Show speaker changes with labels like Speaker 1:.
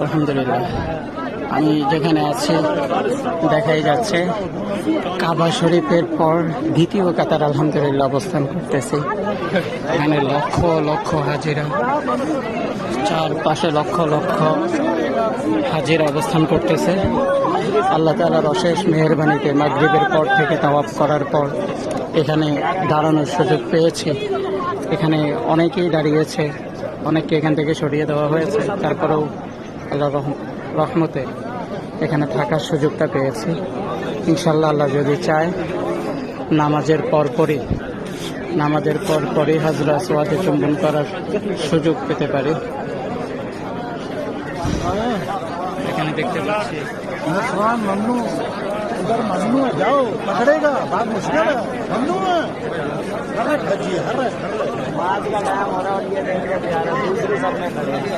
Speaker 1: আলহামদুলিল্লাহ, আমি যেখানে আছি দেখাই যাচ্ছে কাবা শরীফের পর দ্বিতীয় কাতার আলহামদুলিল্লাহ অবস্থান করতেছি। এখানে লক্ষ লক্ষ হাজিরা, চারপাশে লক্ষ লক্ষ হাজিরা অবস্থান করতেছে। আল্লাহ তাআলার অশেষ মেহেরবানিতে মাগরিবের পর থেকে তাওয়াফ করার পর এখানে দাঁড়ানোর সুযোগ পেয়েছি। এখানে অনেকেই দাঁড়িয়েছে, অনেককে এখান থেকে সরিয়ে দেওয়া হয়েছে, তারপরেও আল্লাহ রহমতে এখানে থাকার সুযোগটা পেয়েছি। ইনশাল্লাহ আল্লাহ যদি চায় নামাজের পরপরই হাজরা আসওয়াদে চুম্বন করার সুযোগ পেতে পারি। এখানে দেখতে পাচ্ছি
Speaker 2: उधर ममनू है, जाओ पकड़ेगा, बात मुश्किल है, ममनू है। हर नमाज का टाइम हो रहा है और ये दूसरी सब में खड़े हैं।